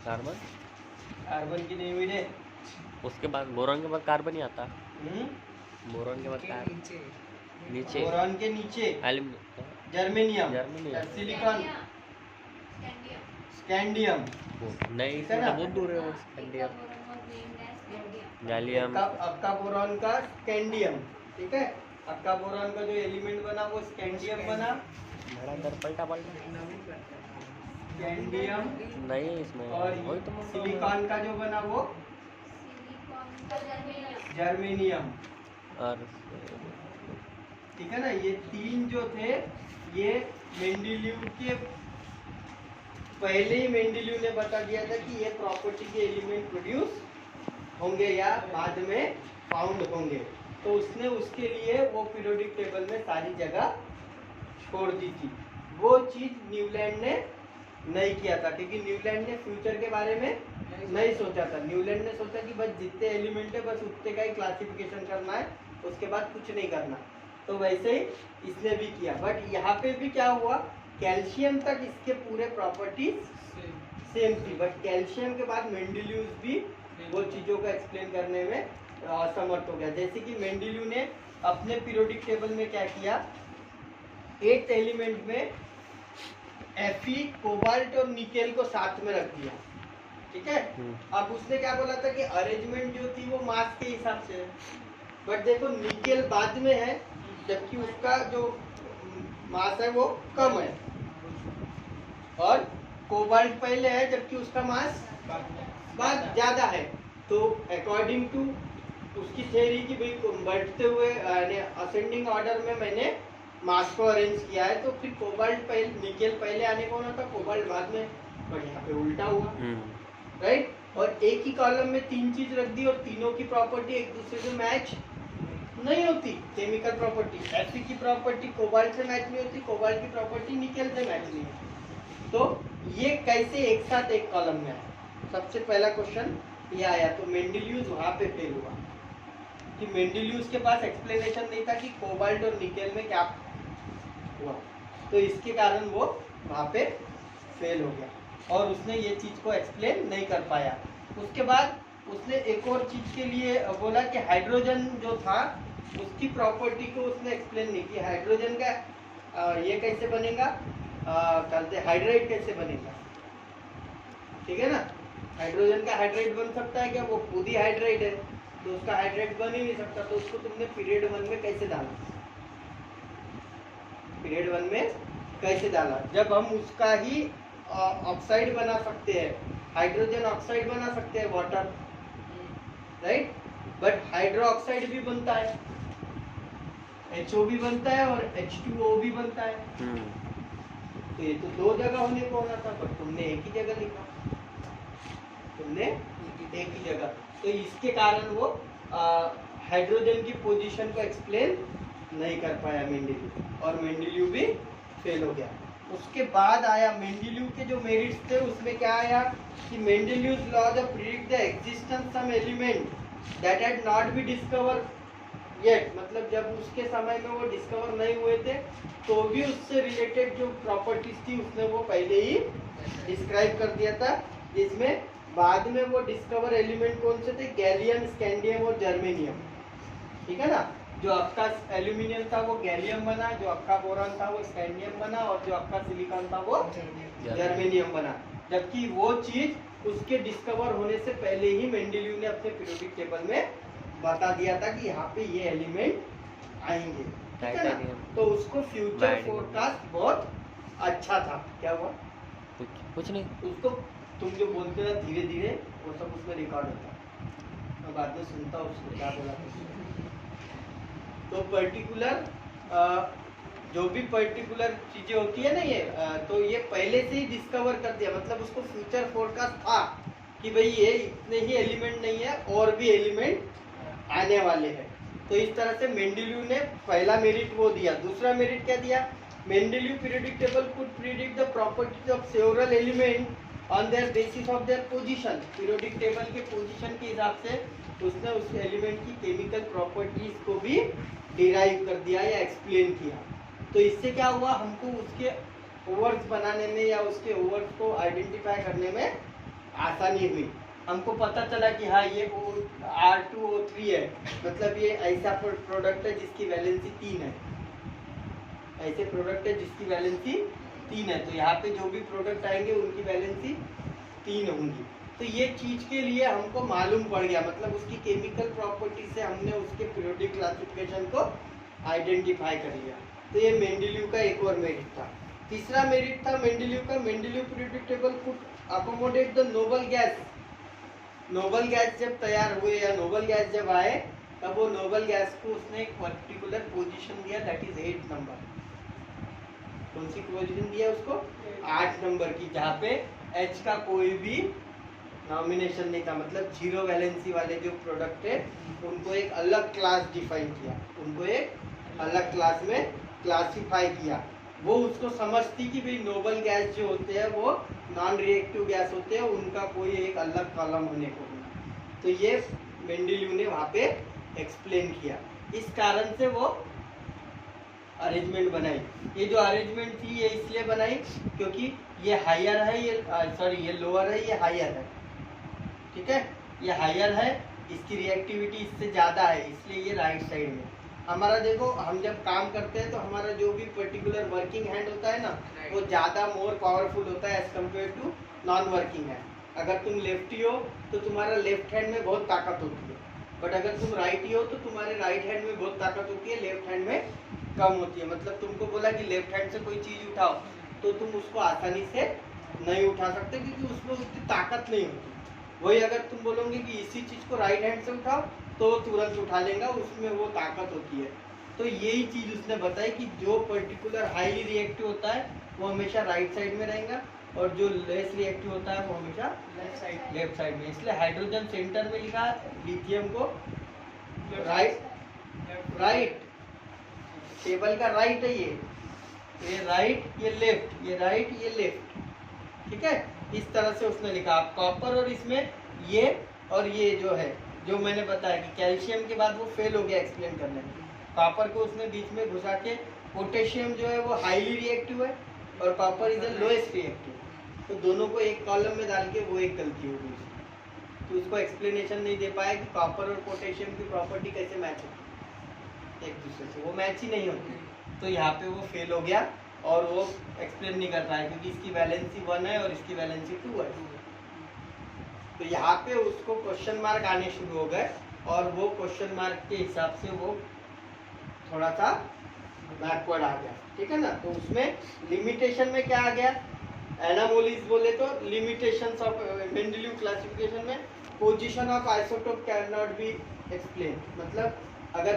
Speaker 1: कार्बन की नहीं हुई रे।
Speaker 2: उसके बाद बोरॉन के बाद कार्बन ही आता, बोरॉन के बाद नीचे,
Speaker 1: बोरॉन के नीचे जर्मेनियम, सिलिकॉन, स्कैंडियम,
Speaker 2: नहीं बहुत दूर है वो स्कैंडियम, गैलियम,
Speaker 1: आपका बोरॉन का स्कैंडियम, ठीक है। आपका बोरॉन का जो एलिमेंट बना वो स्कैंडियम बना।
Speaker 2: पलटा
Speaker 1: स्कैंडियम
Speaker 2: नहीं इसमें
Speaker 1: और
Speaker 2: वही तो मैं बोल रहा हूँ।
Speaker 1: सिलिकॉन का जो बना वो जर्मेनियम।
Speaker 2: और
Speaker 1: ठीक है ना, ये तीन जो थे ये मेंडेलीव के पहले ही मेंडेलीव ने बता दिया था कि ये प्रॉपर्टी के एलिमेंट प्रोड्यूस होंगे या बाद में फाउंड होंगे। तो उसने उसके लिए वो पीरियोडिक टेबल में सारी जगह छोड़ दी थी। वो चीज न्यूलैंड ने नहीं किया था, क्योंकि न्यूलैंड ने फ्यूचर के बारे में नहीं सोचा था। न्यूलैंड ने सोचा कि बस जितने एलिमेंट है बस उतने का ही क्लासिफिकेशन करना है, उसके बाद कुछ नहीं करना। तो वैसे ही इसने भी किया। बट यहाँ पे भी क्या हुआ, कैल्शियम तक इसके पूरे प्रॉपर्टीज सेम थी, बट कैल्शियम के बाद मेंडेलीव भी वो चीजों को एक्सप्लेन करने में असमर्थ हो गया। जैसे कि मेंडेलीव ने अपने पीरियोडिक टेबल में क्या किया, 8 एलिमेंट में Fe, कोबाल्ट और निकेल को साथ में रख दिया। ठीक है, अब उसने क्या बोला था कि अरेंजमेंट जो थी वो मास के हिसाब से है। बट देखो निकेल बाद में है, जबकि उसका जो मास है वो कम है, और कोबाल्ट पहले है जबकि उसका मास बाद ज्यादा है। तो अकॉर्डिंग टू उसकी थ्योरी की भाई बढ़ते हुए असेंडिंग ऑर्डर में मैंने मास को अरेंज किया है, तो फिर कोबाल्ट पहले, निकेल पहले आने को होना था, कोबाल्ट बाद में, पर यहाँ पे उल्टा हुआ। राइट, और एक ही कॉलम में 3 चीज रख दी और तीनों की प्रॉपर्टी एक दूसरे से मैच नहीं होती। केमिकल प्रॉपर्टी Fe की प्रॉपर्टी कोबाल्ट से मैच नहीं होती, कोबाल्ट की प्रॉपर्टी निकेल से मैच नहीं होती। तो ये कैसे एक साथ एक कॉलम में आया, सबसे पहला क्वेश्चन ये आया। तो मेंडेलीव वहां पे फेल हुआ कि मेंडेलीव के पास एक्सप्लेनेशन नहीं था कि कोबाल्ट और निकेल में क्या हुआ, तो इसके कारण वो वहां पे फेल हो गया और उसने ये चीज को एक्सप्लेन नहीं कर पाया। उसके बाद उसने एक और चीज के लिए बोला कि हाइड्रोजन जो था उसकी प्रॉपर्टी को उसने एक्सप्लेन नहीं किया। हाइड्रोजन का ये कैसे बनेगा, कहते हाइड्राइड कैसे बनेगा। ठीक है ना, हाइड्रोजन का हाइड्राइड बन सकता है क्या, वो खुद ही हाइड्राइड है, तो उसका हाइड्राइड बन ही नहीं सकता। तो उसको तुमने पीरियड 1 में कैसे डाला, पीरियड 1 में कैसे डाला, जब हम उसका ही ऑक्साइड बना सकते हैं, हाइड्रोजन ऑक्साइड बना सकते हैं, water, right. But hydro oxide भी बनता है, HO भी बनता है और H2O भी बनता है। तो ये तो 2 जगह होने को होना था, बट तुमने एक ही जगह लिखा, तुमने एक ही जगह। तो इसके कारण वो हाइड्रोजन की पोजीशन को एक्सप्लेन नहीं कर पाया मेंडेलीव, और मेंडेलीव भी फेल हो गया। उसके बाद आया मेंडेलीव के जो मेरिट्स थे, उसमें क्या आया कि Mendeleev laws predict the existence some element that had not be discover yet, मतलब जब उसके समय में वो डिस्कवर नहीं हुए थे तो भी उससे रिलेटेड जो प्रॉपर्टीज थी उसने वो पहले ही डिस्क्राइब कर दिया था। जिसमें बाद में वो डिस्कवर एलिमेंट कौन से थे, गैलियम, स्कैंडियम और जर्मेनियम। ठीक है ना, जो आपका एल्यूमिनियम था वो गैलियम बना, जो आपका बोरॉन था वो स्कैंडियम बना, और जो आपका सिलिकॉन था वो जर्मेनियम बना। जबकि वो चीज उसके डिस्कवर होने से पहले ही मेंडेलीव ने अपने पीरियोडिक टेबल में बता दिया था कि यहाँ पे ये एलिमेंट आएंगे। ठीक है ना, तो उसको फ्यूचर फोरकास्ट बहुत अच्छा था। क्या हुआ,
Speaker 2: कुछ नहीं,
Speaker 1: उसको तुम जो बोलते हो धीरे धीरे वो सब उसमें रिकॉर्ड होता है, मैं बाद में सुनता हूँ उसको क्या बोला। तो पर्टिकुलर जो भी पर्टिकुलर चीजें होती है ना ये तो ये पहले से ही डिस्कवर कर दिया, मतलब उसको फ्यूचर फोरकास्ट था कि भाई ये इतने ही एलिमेंट नहीं है और भी एलिमेंट आने वाले हैं। तो इस तरह से मेंडेलीव ने पहला मेरिट वो दिया। दूसरा मेरिट क्या दिया, Mendeleev periodic table could predict the properties of several element on their basis of their position. Periodic table के पोजीशन के हिसाब से उसने उस एलिमेंट की केमिकल प्रॉपर्टीज को भी डिराइव कर दिया या एक्सप्लेन किया। तो इससे क्या हुआ, हमको उसके ओवर्स बनाने में या उसके ओवर्स को आइडेंटिफाई करने में आसानी हुई। हमको पता चला कि हाँ ये R2O3 है, मतलब ये ऐसा प्रोडक्ट है जिसकी वैलेंसी 3 है, ऐसे प्रोडक्ट है जिसकी वैलेंसी 3 है। तो यहाँ पे जो भी प्रोडक्ट आएंगे उनकी वैलेंसी 3 होंगी। तो ये चीज के लिए हमको मालूम पड़ गया, मतलब उसकी केमिकल प्रॉपर्टी से हमने उसके पीरियोडिक क्लासिफिकेशन को आइडेंटिफाई कर लिया। तो ये मेंडेलीव का एक और मेरिट था। तीसरा मेरिट था मेंडेलीव का, Mendeleev periodic table could accommodate the noble gas. Noble gas जब तैयार हुए या नोबल गैस जब आए, तब वो नोबल गैस को उसने एक पर्टिकुलर पोजीशन दिया, दैट इज 8 नंबर। कौन सी पोजीशन दिया उसको? 8 नंबर की, जहाँ पे एच का कोई भी नॉमिनेशन नहीं था, मतलब जीरो वैलेंसी वाले जो प्रोडक्ट है उनको एक अलग क्लास डिफाइन किया, उनको एक अलग क्लास में क्लासिफाई किया। वो उसको समझती कि भाई नोबल गैस जो होते हैं वो नॉन रिएक्टिव गैस होते हैं, उनका कोई एक अलग कॉलम होने को। तो ये मेंडेलीव ने वहाँ पे एक्सप्लेन किया। इस कारण से वो अरेंजमेंट बनाई। ये जो अरेंजमेंट थी ये इसलिए बनाई क्योंकि ये हायर है, ये लोअर है, ये हायर है, ठीक है, ये हायर है, इसकी रिएक्टिविटी इससे ज़्यादा है, इसलिए ये राइट साइड में। हमारा देखो, हम जब काम करते हैं तो हमारा जो भी पर्टिकुलर वर्किंग हैंड होता है ना, वो ज़्यादा मोर पावरफुल होता है as compared to non working hand. अगर तुम लेफ्टी हो तो तुम्हारा लेफ्ट हैंड में बहुत ताकत होती है, बट अगर तुम राइटी हो तो तुम्हारे राइट हैंड में बहुत ताकत होती है, लेफ्ट हैंड में कम होती है। मतलब तुमको बोला कि लेफ्ट हैंड से कोई चीज़ उठाओ तो तुम उसको आसानी से नहीं उठा सकते क्योंकि उसमें उतनी ताकत नहीं होती। वही अगर तुम बोलोगे कि इसी चीज़ को राइट हैंड से उठाओ तो तुरंत उठा लेगा, उसमें वो ताकत होती है। तो यही चीज़ उसने बताई कि जो पर्टिकुलर हाईली रिएक्टिव होता है वो हमेशा राइट साइड में रहेगा और जो लेस रिएक्टिव होता है वो हमेशा लेफ्ट साइड में। इसलिए हाइड्रोजन सेंटर में लिखा, लिथियम को राइट टेबल का राइट है, ये राइट, ये लेफ्ट, ये राइट, ये लेफ्ट, ठीक है, इस तरह से उसने लिखा। आप कॉपर और इसमें ये और ये जो है, जो मैंने बताया कि कैल्शियम के बाद वो फेल हो गया एक्सप्लेन करने में, कॉपर को उसने बीच में घुसा के, पोटेशियम जो है वो हाईली रिएक्टिव है और copper is the lowest reactive, तो दोनों को एक कॉलम में डाल के वो एक गलती हो गई। तो उसको एक्सप्लेनेशन नहीं दे पाया कि कॉपर और पोटेशियम की प्रॉपर्टी कैसे मैच होती एक दूसरे से, वो मैच ही नहीं होती। तो यहाँ पे वो फेल हो गया और वो एक्सप्लेन नहीं कर पाया क्योंकि इसकी वैलेंसी 1 है और इसकी वैलेंसी 2 है। तो यहाँ पे उसको क्वेश्चन मार्क आने शुरू हो गए और वो क्वेश्चन मार्क के हिसाब से वो थोड़ा सा बैकवर्ड आ गया, ठीक है ना। तो उसमें लिमिटेशन में क्या आ गया, एनामोलीज बोले तो लिमिटेशंस ऑफ मेंडेलीव क्लासिफिकेशन में position of isotope can not be explain. मतलब अगर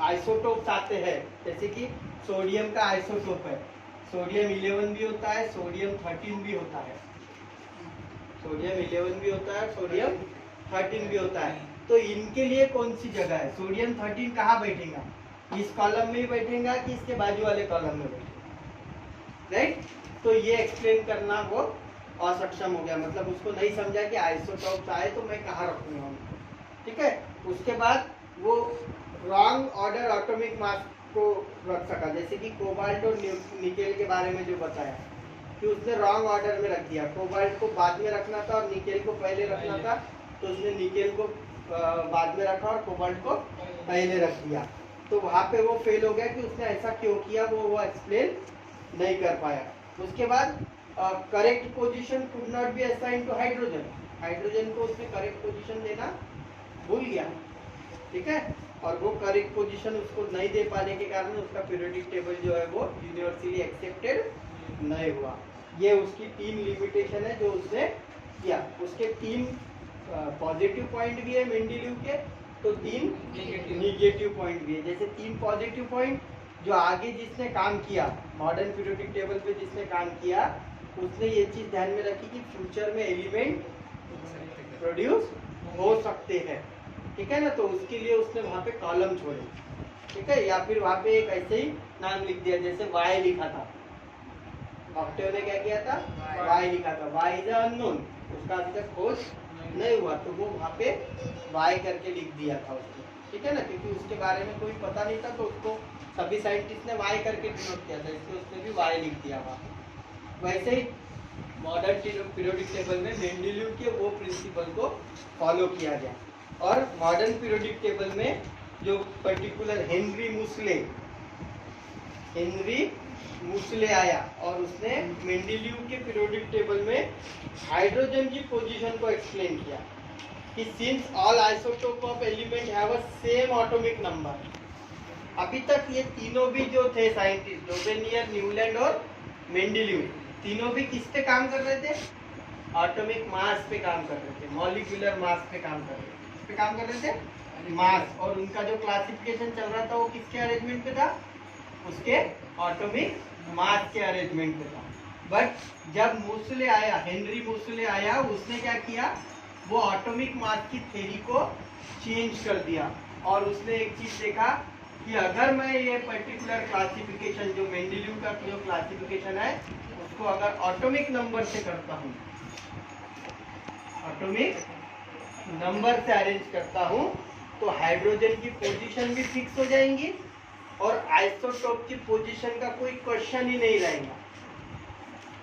Speaker 1: आइसोटोप्स आते हैं, जैसे कि सोडियम का आइसोटोप है, सोडियम 11 भी होता है, सोडियम 13 भी होता है, सोडियम 11 भी होता है, सोडियम 13 भी होता है। तो इनके लिए कौन सी जगह है, सोडियम 13 कहाँ बैठेगा, इस कॉलम में ही बैठेगा कि इसके बाजू वाले कॉलम में बैठेगा, राइट। तो ये एक्सप्लेन करना वो असक्षम हो गया, मतलब उसको नहीं समझा कि आइसोटोप्स आए तो मैं कहाँ रखूंगा उनको, ठीक है। उसके बाद वो रॉन्ग ऑर्डर एटॉमिक मास को रख सका, जैसे कि कोबाल्ट और निकेल के बारे में जो बताया कि उसने रॉन्ग ऑर्डर में रख दिया, कोबाल्ट को बाद में रखना था और निकेल को पहले रखना था, तो उसने निकेल को बाद में रखा और कोबाल्ट को पहले रख दिया। तो वहाँ पे वो फेल हो गया कि उसने ऐसा क्यों किया, वो एक्सप्लेन नहीं कर पाया। उसके बाद correct position could not be assign to hydrogen, hydrogen को उसने करेक्ट पोजीशन देना भूल गया, ठीक है, और वो करेक्ट पोजीशन उसको नहीं दे पाने के कारण उसका पीरियोडिक टेबल जो है वो यूनिवर्सली एक्सेप्टेड नहीं हुआ। ये उसकी 3 लिमिटेशन है जो उसने किया। उसके 3 पॉजिटिव पॉइंट भी है मेंडेलीव के, तो 3 निगेटिव पॉइंट भी है। जैसे 3 पॉजिटिव पॉइंट, जो आगे जिसने काम किया मॉडर्न पीरियोडिक टेबल पे जिसने काम किया, उसने ये चीज ध्यान में रखी कि फ्यूचर में एलिमेंट प्रोड्यूस हो सकते हैं, ठीक है ना। तो उसके लिए उसने वहाँ पे कॉलम छोड़े, ठीक है, या फिर वहाँ पे एक ऐसे ही नाम लिख दिया, जैसे वाई लिखा था, ऑक्टेव ने क्या किया था, वाई लिखा था, वाई इज अननोन, उसका अभी तक खोज नहीं हुआ, तो वो वहाँ पे वाई करके लिख दिया था उसने, ठीक है ना, क्योंकि उसके बारे में कोई पता नहीं था, तो उसको सभी साइंटिस्ट ने वाई करके डिनोट किया था, इसलिए उसने भी वाई लिख दिया वहाँ। वैसे ही मॉडर्न पीरियोडिक टेबल में मेंडेलीव के वो प्रिंसिपल को फॉलो किया गया। और मॉडर्न पीरियोडिक टेबल में जो पर्टिकुलर हेनरी मुसले आया और उसने मेंडेलीव के पीरियोडिक टेबल में हाइड्रोजन की पोजीशन को एक्सप्लेन किया कि since all isotope of element have a same atomic number. अभी तक ये तीनों भी जो थे साइंटिस्ट, लोबेनियर, न्यूलैंड और मेंडेलीव, तीनों भी किस पे काम कर रहे थे? एटॉमिक मास पे काम कर रहे थे, मॉलिक्यूलर मास पे काम कर रहे थे। किस पे काम कर रहे थे? मास। और उनका जो क्लासिफिकेशन चल रहा था वो किसके अरेंजमेंट पे था? उसके एटॉमिक मास के अरेंजमेंट पे था। बट जब मोसले आया, हेनरी मोसले आया, उसने क्या किया? वो एटॉमिक मास की थ्योरी को चेंज कर दिया और उसने एक चीज देखा कि अगर मैं ये पर्टिकुलर क्लासिफिकेशन जो मेंडेलीव का जो क्लासिफिकेशन है उसको अगर एटॉमिक नंबर से करता हूँ, एटॉमिक नंबर से अरेंज करता हूँ, तो हाइड्रोजन की पोजीशन भी फिक्स हो जाएंगी और आइसोटोप की पोजीशन का कोई क्वेश्चन ही नहीं रहेगा,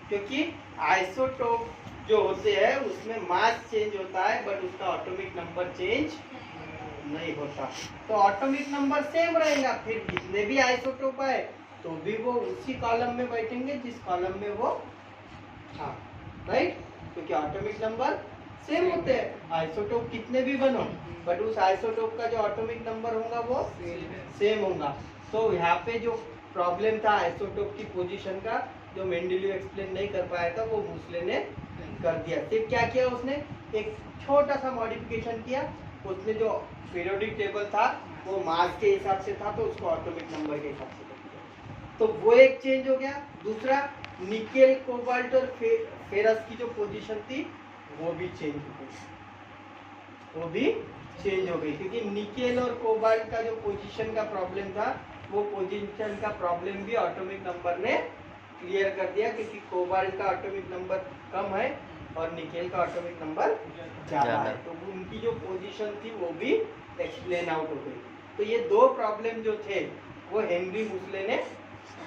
Speaker 1: क्योंकि आइसोटोप जो होते हैं उसमें मास चेंज होता है बट उसका एटॉमिक नंबर चेंज नहीं होता। तो एटॉमिक नंबर सेम रहेगा, फिर जितने भी आइसोटोप आए तो भी वो उसी कॉलम में बैठेंगे जिस कॉलम में वो था, राइट? क्योंकि एटॉमिक नंबर सेम होते हैं, आइसोटोप कितने भी बनो बट उस आइसोटोप का जो एटॉमिक नंबर होगा वो सेम होगा। तो यहाँ पे जो प्रॉब्लम था आइसोटोप की पोजीशन का, जो मेंडेलीव एक्सप्लेन नहीं कर पाया था, वो मोसले ने कर दिया। फिर क्या किया उसने? एक छोटा सा मॉडिफिकेशन किया। उसने जो पीरियोडिक टेबल था वो मास के हिसाब से था तो उसको एटॉमिक नंबर के हिसाब से कर दिया। तो वो एक चेंज हो गया। दूसरा, निकेल, कोबाल्ट और फेरस की जो पोजीशन थी वो भी चेंज हो गई, वो भी चेंज हो गई, क्योंकि निकेल और कोबाल्ट का जो पोजीशन का प्रॉब्लम था वो पोजीशन का प्रॉब्लम भी एटॉमिक नंबर ने क्लियर कर दिया, क्योंकि कोबाल्ट का एटॉमिक नंबर कम है और निकेल का एटॉमिक नंबर ज्यादा है, तो उनकी जो पोजीशन थी वो भी एक्सप्लेन आउट हो गई। तो ये दो प्रॉब्लम जो थे वो हेनरी मोसले ने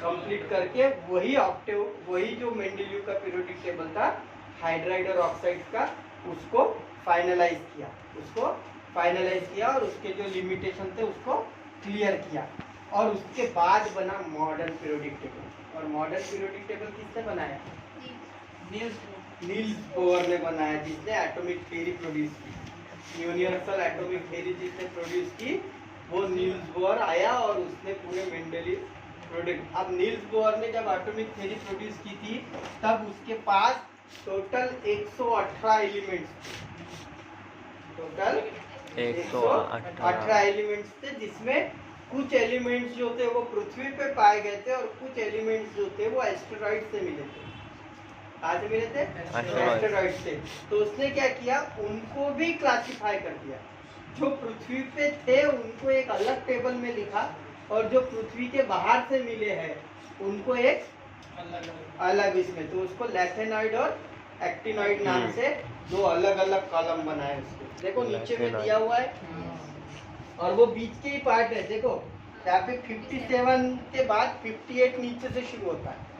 Speaker 1: कंप्लीट करके वही जो मेंडेलीव का पीरियोडिक टेबल था हाइड्राइड और ऑक्साइड का, उसको फाइनलाइज किया और उसके जो लिमिटेशन थे उसको क्लियर किया और उसके बाद बना मॉडर्न पीरियोडिक टेबल। और मॉडर्न पीरियोडिक टेबल किसने बनाया? नील्स बोहर ने बनाया, जिसने एटॉमिक थ्योरी प्रोड्यूस की, यूनिवर्सल एटॉमिक थ्योरी जिसने प्रोड्यूस की वो नील्स बोहर आया और उसने पूरे मेंडेलीव प्रोडक्ट। अब नील्स बोहर ने जब एटॉमिक थ्योरी प्रोड्यूस की थी तब उसके पास टोटल 118 एलिमेंट्स, टोटल 118 एलिमेंट्स थे, जिसमें कुछ एलिमेंट्स जो थे वो पृथ्वी पे पाए गए थे और कुछ एलिमेंट्स जो थे वो एस्टेरॉइड से मिले थे। कहाँ से मिले थे? एस्टेरॉइड से। तो उसने क्या किया? उनको भी क्लासिफाई कर दिया। जो पृथ्वी पे थे उनको एक अलग टेबल में लिखा और जो पृथ्वी के बाहर से मिले हैं उनको एक अलग इसमें। तो उसको लैथेनॉइड और एक्टिनॉइड नाम से दो अलग अलग कॉलम बनाए उसके। देखो नीचे में दिया हुआ है और वो बीच के ही पार्ट है। देखो यहाँ पे 57 के बाद 58 नीचे से शुरू होता है।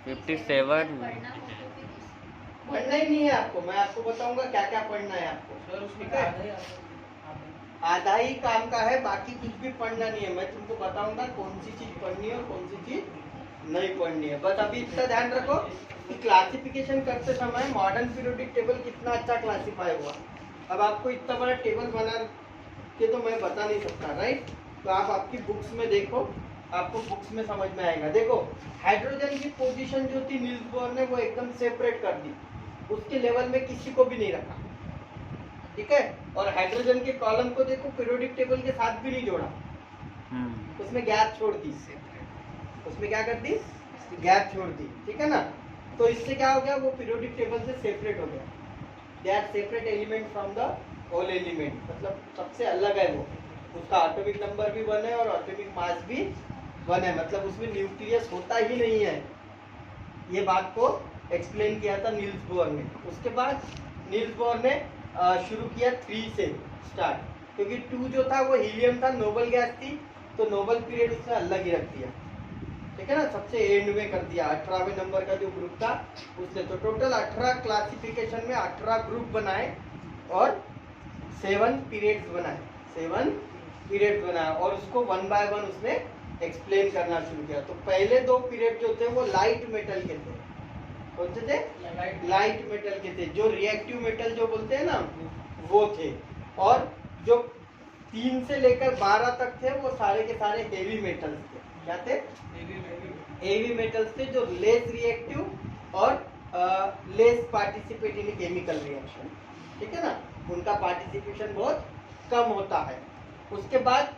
Speaker 2: 57
Speaker 1: पढ़ना ही नहीं है आपको, मैं आपको बताऊंगा क्या क्या पढ़ना है आपको, ठीक है? आधा ही काम का है, बाकी कुछ भी पढ़ना नहीं है। मैं तुमको बताऊंगा कौन सी चीज पढ़नी है और कौन सी चीज नहीं पढ़नी है। बस अभी इतना ध्यान रखो कि क्लासिफिकेशन करते समय मॉडर्न पीरियोडिक टेबल कितना अच्छा क्लासिफाई हुआ। अब आपको इतना बड़ा टेबल बना के तो मैं बता नहीं सकता, राइट? तो आप आपकी बुक्स में देखो, आपको बुक्स में समझ में आएगा। देखो हाइड्रोजन की पोजीशन जो थी नील्स बोहर ने वो एकदम सेपरेट कर दी, उसके लेवल में किसी को भी नहीं रखा, ठीक है? और हाइड्रोजन के कॉलम को देखो पीरियोडिक टेबल के साथ भी नहीं जोड़ा, उसमें गैप छोड़ दी, उसमें क्या कर दी? गैप छोड़ दी, ठीक है ना? तो इससे क्या हो गया? वो पीरियोडिक टेबल से सेपरेट हो गया। They are separate element from the whole element, मतलब सबसे अलग है वो। उसका एटॉमिक नंबर भी 1 है और एटॉमिक मास भी 1 है, मतलब उसमें न्यूक्लियस होता ही नहीं है। ये बात को एक्सप्लेन किया था नील्स बोहर ने। उसके बाद नील्स बोहर ने शुरू किया 3 से स्टार्ट, क्योंकि 2 जो था वो हीलियम था, नोबल गैस थी, तो नोबल पीरियड उसने अलग ही रख दिया, ठीक है ना? सबसे एंड में कर दिया। 18वें नंबर का जो ग्रुप था उसने, तो टोटल 18 क्लासिफिकेशन में 18 ग्रुप बनाए और 7 पीरियड्स बनाए और उसको 1 बाय 1 उसने एक्सप्लेन करना शुरू किया। तो पहले 2 पीरियड जो थे वो लाइट मेटल के थे। कौन से थे? लाइट मेटल के थे। जो रिएक्टिव मेटल जो बोलते हैं ना वो थे, और जो 3 से लेकर 12 तक थे वो सारे के सारे हेवी मेटल्स थे। क्या थे? हेवी मेटल्स थे जो लेस रिएक्टिव और less participate in chemical reaction, ठीक है ना, उनका पार्टिसिपेशन बहुत कम होता है। उसके बाद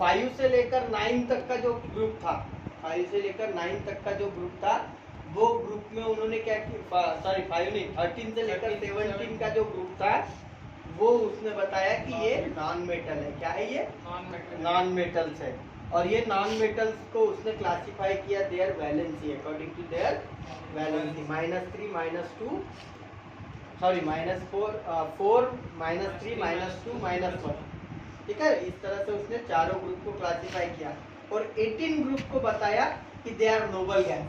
Speaker 1: 5 से लेकर 9 तक का जो ग्रुप था, 5 से लेकर 9 तक का जो ग्रुप था, वो ग्रुप में उन्होंने क्या किया, सॉरी 5 नहीं, 13 से लेकर 17 का जो ग्रुप था, वो उसने बताया कि ये नॉन मेटल है। क्या है ये? नॉन मेटल्स है। और ये नॉन मेटल्स को उसने क्लासिफाई किया their valency, according to their valency, -3 -2 sorry -4 4 -3 -2 -1, ठीक है। इस तरह से उसने चारों ग्रुप को क्लासिफाई किया और 18 ग्रुप को बताया कि they are noble gas,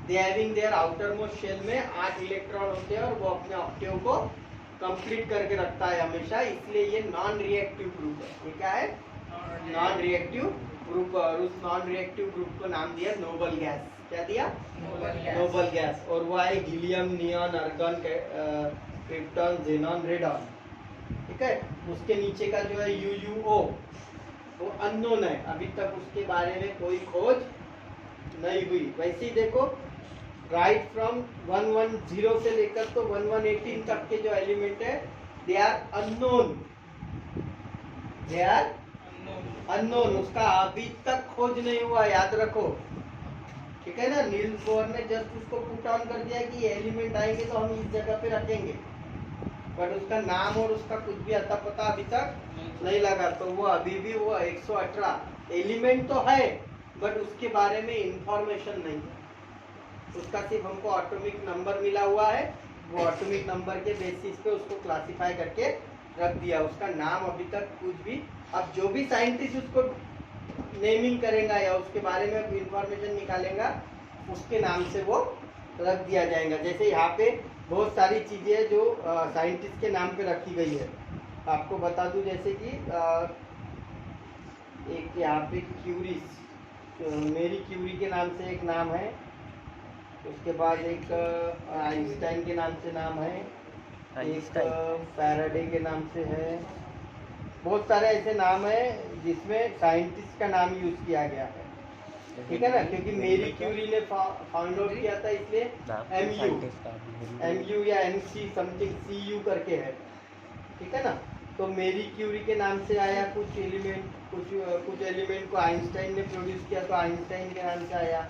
Speaker 1: they having their outermost shell में 8 इलेक्ट्रॉन होते हैं और वो अपने ऑक्टेव को कंप्लीट करके रखता है हमेशा, इसलिए ये नॉन रिएक्टिव ग्रुप है। ये क्या है? Non reactive group. और उस नॉन रिएक्टिव ग्रुप को नाम दिया नोबल गैस। क्या दिया? Noble gas. और वो है helium, neon, argon, krypton, xenon, radon, ठीक है। उसके नीचे का जो है UuO, वो अननोन है, अभी तक उसके बारे में कोई खोज नहीं हुई। वैसे ही देखो, राइट फ्रॉम 110 से लेकर तो 1118 तक के जो एलिमेंट है, they are unknown, they are unknown, उसका अभी तक खोज नहीं हुआ, याद रखो, ठीक है ना। नील्स बोर ने जस्ट उसको पुट ऑन कर दिया कि ये एलिमेंट आएंगे तो हम इस जगह पे रखेंगे, बट उसका नाम और उसका कुछ भी अता पता अभी तक नहीं लगा। तो वो अभी भी वो 118 एलिमेंट तो है, बट उसके बारे में इंफॉर्मेशन नहीं है। उसका सिर्फ हमको एटॉमिक नंबर मिला हुआ है, वो एटॉमिक नंबर के बेसिस पे उसको क्लासिफाई करके रख दिया, उसका नाम अभी तक कुछ भी। अब जो भी साइंटिस्ट उसको नेमिंग करेगा या उसके बारे में इंफॉर्मेशन निकालेगा, उसके नाम से वो रख दिया जाएगा। जैसे यहाँ पे बहुत सारी चीजें जो साइंटिस्ट के नाम पे रखी गई है, आपको बता दूं, जैसे कि एक यहाँ पे क्यूरीज, मेरी क्यूरी के नाम से एक नाम है, उसके बाद एक आइंस्टाइन के नाम से नाम है, एक फैराडे के नाम से है, बहुत सारे ऐसे नाम है जिसमें साइंटिस्ट का नाम यूज किया गया है, ठीक है ना। क्योंकि मेरी क्यूरी ने फाउंड आउट किया था, इसलिए MU या MC समथिंग CU करके है, ठीक है ना। तो मेरी क्यूरी के नाम से आया कुछ एलिमेंट, कुछ एलिमेंट को आइंस्टाइन ने प्रोड्यूस किया तो आइंस्टाइन के नाम से आया,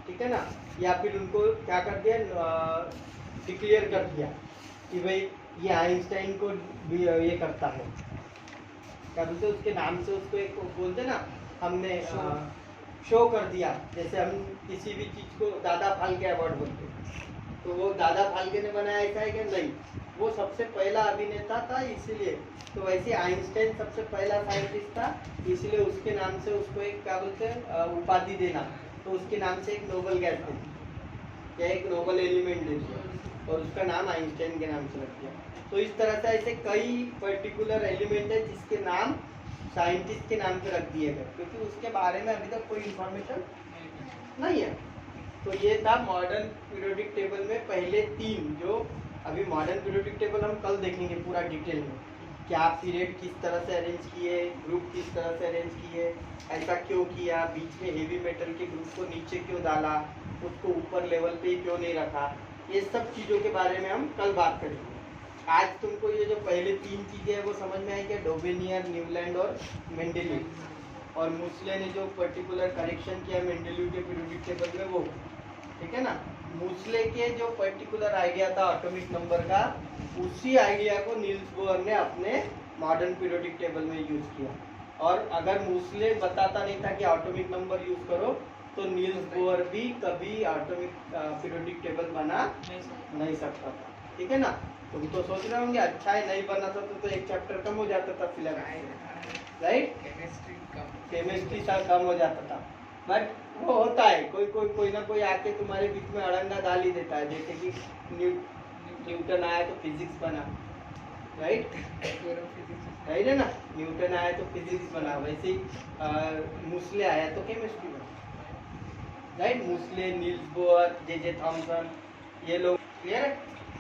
Speaker 1: ठीक है ना। या फिर उनको क्या कर दिया, डिक्लेयर कर दिया कि भाई ये आइंस्टाइन को भी ये करता है, क्या बोलते, उसके नाम से उसको एक बोलते ना, हमने शो कर दिया। जैसे हम किसी भी चीज को दादा फाल्के अवार्ड बोलते, तो वो दादा फाल्के ने बनाया, ऐसा है कि नहीं, वो सबसे पहला अभिनेता था इसीलिए। तो वैसे आइंस्टाइन सबसे पहला साइंटिस्ट था, इसलिए उसके नाम से उसको एक क्या बोलते हैं उपाधि देना, तो उसके नाम से एक नोबल गैस दे दी या एक नोबल एलिमेंट दे दिया और उसका नाम आइंस्टाइन के नाम से रख दिया। तो इस तरह से ऐसे कई पर्टिकुलर एलिमेंट है जिसके नाम साइंटिस्ट के नाम पे रख दिए गए, क्योंकि उसके बारे में अभी तक कोई इंफॉर्मेशन नहीं है। तो ये था मॉडर्न पीरियोडिक टेबल में पहले 3, जो अभी मॉडर्न पीरियोडिक टेबल हम कल देखेंगे पूरा डिटेल में, क्या पीरियड किस तरह से अरेंज किए, ग्रुप किस तरह से अरेंज किए, ऐसा क्यों किया, बीच में हेवी मेटल के ग्रुप को नीचे क्यों डाला, उसको ऊपर लेवल पे क्यों नहीं रखा, ये सब चीज़ों के बारे में हम कल बात करेंगे। आज तुमको ये जो पहले 3 चीज़ें हैं वो समझ में आई क्या, डोबेनियर, न्यूलैंड और मेंडेलीव। और मूसले ने जो पर्टिकुलर करेक्शन किया मेंडेलीव के पीरियोडिक टेबल में, वो ठीक है ना। मूसले के जो पर्टिकुलर आइडिया था एटॉमिक नंबर का, उसी आइडिया को नील्स बोर ने अपने मॉडर्न पीरियोडिक टेबल में यूज किया। और अगर मूसले बताता नहीं था कि एटॉमिक नंबर यूज करो, तो नील्स बोर भी कभी एटॉमिक पीरियोडिक टेबल बना नहीं सकता था, ठीक है ना। तुम तो सोच रहे होंगे अच्छा है नहीं बना था तो एक चैप्टर कम हो जाता था सिलेबस, राइट, केमिस्ट्री सा कम हो जाता था। बट वो होता है, कोई ना कोई आके तुम्हारे बीच में अड़ंगा डाल ही देता है, जैसे कि न्यूटन आया तो फिजिक्स बना, राइट है ना, न्यूटन आया तो फिजिक्स बना, वैसे ही मूसले आया तो केमिस्ट्री बना, right. Moseley, Niels Bohr, J Thomson, ये लोग क्लियर है।